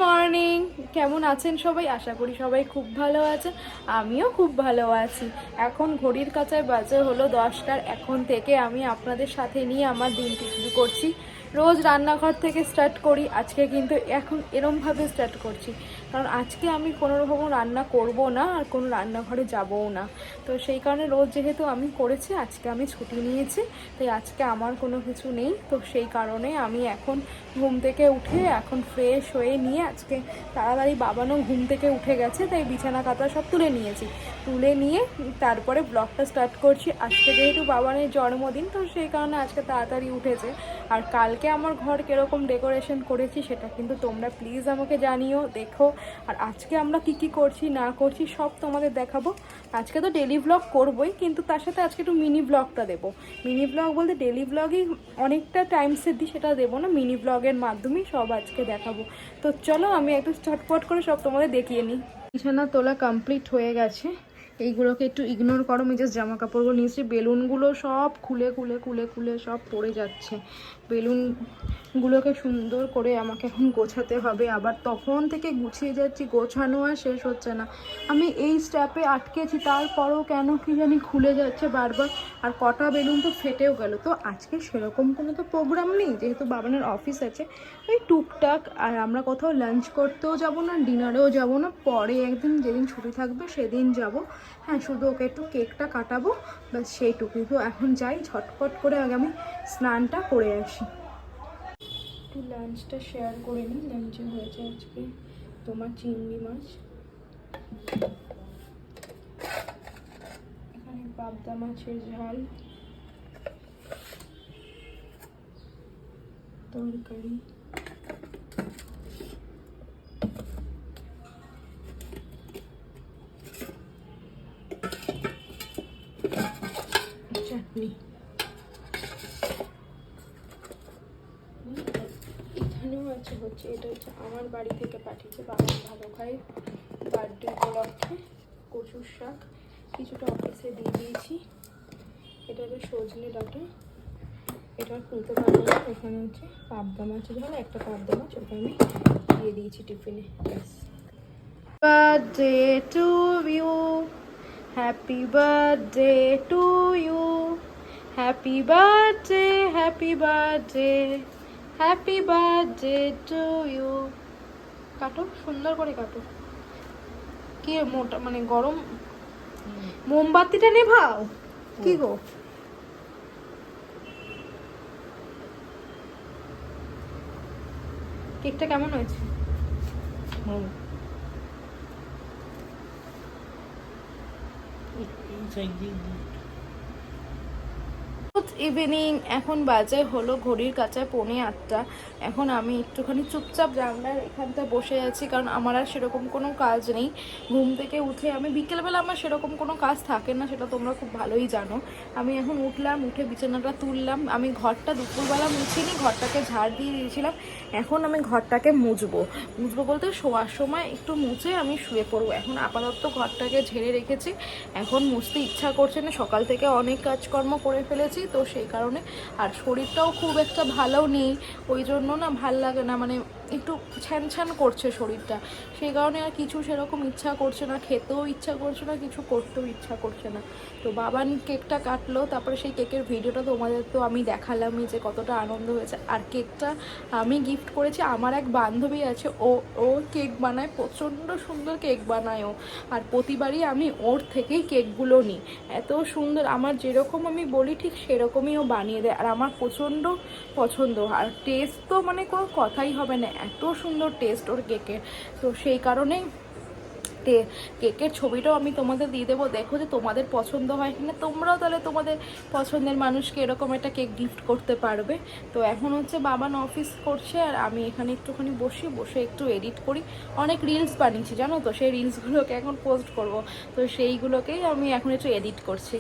Morning, কেমন আছেন সবাই? আশা করি সবাই খুব ভালো আছেন। আমিও খুব ভালো আছি। এখন ঘড়ির কাঁচায় বাজে হলো 10টার। এখন থেকে আমি আপনাদের সাথে নিয়ে আমার দিনটি শুরু করছি। রোজ রান্নাঘর থেকে স্টার্ট করি, আজকে কিন্তু এখন এরমভাবে স্টার্ট করছি, কারণ আজকে আমি কোনো রকম রান্না করব না আর কোনো রান্নাঘরে যাবও না। তো সেই কারণে রোজ যেহেতু আমি করেছি, আজকে আমি ছুটি নিয়েছি, তাই আজকে আমার কোনো কিছু নেই। তো সেই কারণে আমি এখন ঘুম থেকে উঠে এখন ফ্রেশ হয়ে নিয়ে আজকে তাড়াতাড়ি বাবানও ঘুম থেকে উঠে গেছে, তাই বিছানা কাঁথা সব তুলে নিয়েছি। তুলে নিয়ে তারপরে ব্লগটা স্টার্ট করছি। আজকে যেহেতু বাবানের জন্মদিন, তো সেই কারণে আজকে তাড়াতাড়ি উঠেছে। আর কালকে আমার ঘর কীরকম ডেকোরেশন করেছি সেটা কিন্তু তোমরা প্লিজ আমাকে জানিও, দেখো। আর আজকে আমরা কি করছি না করছি সব তোমাদের দেখাবো। আজকে তো ডেলি ব্লগ করবোই, কিন্তু তার সাথে আজকে একটু মিনি ব্লগটা দেবো। মিনি ব্লগ বলতে ডেলি ব্লগই অনেকটা টাইম সেট দিই, সেটা দেবো না, মিনি ব্লগের মাধ্যমেই সব আজকে দেখাবো। তো চলো আমি একটু চটপট করে সব তোমাদের দেখিয়ে নিই। বিছানা তোলা কমপ্লিট হয়ে গেছে। এইগুলোকে একটু ইগনোর করো, আমি জাস্ট জামা কাপড়গুলো নিয়েছি। বেলুনগুলো সব খুলে খুলে খুলে খুলে সব পড়ে যাচ্ছে। বেলুনগুলোকে সুন্দর করে আমাকে এখন গোছাতে হবে। আবার তখন থেকে গুছিয়ে যাচ্ছি, গোছানো আর শেষ হচ্ছে না। আমি এই স্ট্যাপে আটকেছি, তারপরও কেন কি জানি খুলে যাচ্ছে বারবার। আর কটা বেলুন তো ফেটেও গেল। তো আজকে সেরকম কোনো তো প্রোগ্রাম নেই, যেহেতু বাবানের অফিস আছে, ওই টুকটাক। আর আমরা কোথাও লাঞ্চ করতেও যাব না, ডিনারেও যাব না, পরে একদিন যেদিন ছুটি থাকবে সেদিন যাব। হ্যাঁ, শুধু ওকে একটু কেকটা কাটাবো, ব্যাস সেইটুকুই। তো এখন যাই, ঝটপট করে আগে আমি স্নানটা করে আসি। একটু লাঞ্চটা শেয়ার করে নিই। লাঞ্চে হয়েছে আজকে তোমার চিংড়ি মাছ, এখানে পাবদা মাছের ঝাল, তরকারি, চাটনি। এখানেও আছে হচ্ছে, এটা হচ্ছে আমার বাড়ি থেকে পাঠিয়েছে, বাবা ভালো খায়, বার্থডে উপলক্ষে কচুর শাক কিছুটা অফিসে দিয়ে দিয়েছি। এটা হচ্ছে সজনে ডাঁটা, এটা খুলতে পারবো না। এখানে হচ্ছে পাবদা মাছের ঝাল, একটা পাবদা মাছ ওটা আমি দিয়ে দিয়েছি টিফিনে। ব্যাস। Birthday to you, happy birthday to you, happy birthday, happy birthday, happy birthday to you. কাটো, সুন্দর করে কাটো। কি মোটা মানে গরম, মোমবাতিটা নেভাও। কি গো, কেকটা কেমন হয়েছে? ইভিনিং, এখন বাজে হলো ঘড়ির কাছে 7:45। এখন আমি একটুখানি চুপচাপ জানলার এখানটা বসে আছি, কারণ আমার আর সেরকম কোনো কাজ নেই। ঘুম থেকে উঠে আমি বিকেলবেলা আমার সেরকম কোনো কাজ থাকে না, সেটা তোমরা খুব ভালোই জানো। আমি এখন উঠলাম, উঠে বিছানাটা তুললাম। আমি ঘরটা দুপুরবেলা মুছিনি, ঘরটাকে ঝাড় দিয়ে দিয়েছিলাম। এখন আমি ঘরটাকে মুছবো বলতে শোয়ার সময় একটু মুছে আমি শুয়ে পড়বো। এখন আপাতত ঘরটাকে ঝেড়ে রেখেছি, এখন মুছতে ইচ্ছা করছে না। সকাল থেকে অনেক কাজকর্ম করে ফেলেছি, তো সেই কারণে। আর শরীরটাও খুব একটা ভালো নেই, ওই জন্য না ভাল লাগে না, মানে একটু ছ্যান ছ্যান করছে শরীরটা। সেই কারণে আর কিছু সেরকম ইচ্ছা করছে না, খেতেও ইচ্ছা করছে না, কিছু করতেও ইচ্ছা করছে না। তো বাবান কেকটা কাটলো, তারপরে সেই কেকের ভিডিওটা তোমাদের তো আমি দেখালামই যে কতটা আনন্দ হয়েছে। আর কেকটা আমি গিফট করেছি, আমার এক বান্ধবী আছে, ও কেক বানায়, প্রচণ্ড সুন্দর কেক বানায় ও। আর প্রতিবারই আমি ওর থেকেই কেকগুলো নিই, এত সুন্দর, আমার যেরকম আমি বলি ঠিক সেরকমই ও বানিয়ে দেয়। আর আমার প্রচণ্ড পছন্দ, আর টেস্ট তো মানে কোনো কথাই হবে না, এত সুন্দর টেস্ট ওর কেকের। তো সেই কারণেই কেকের ছবিটাও আমি তোমাদের দিয়ে দেবো, দেখো যে তোমাদের পছন্দ হয় কিনা। তোমরাও তাহলে তোমাদের পছন্দের মানুষকে এরকম একটা কেক গিফট করতে পারবে। তো এখন হচ্ছে বাবান অফিস করছে, আর আমি এখানে একটুখানি বসে একটু এডিট করি। অনেক রিলস বানিয়েছি জানো তো, সেই রিলসগুলোকে এখন পোস্ট করব, তো সেইগুলোকেই আমি এখন একটু এডিট করছি।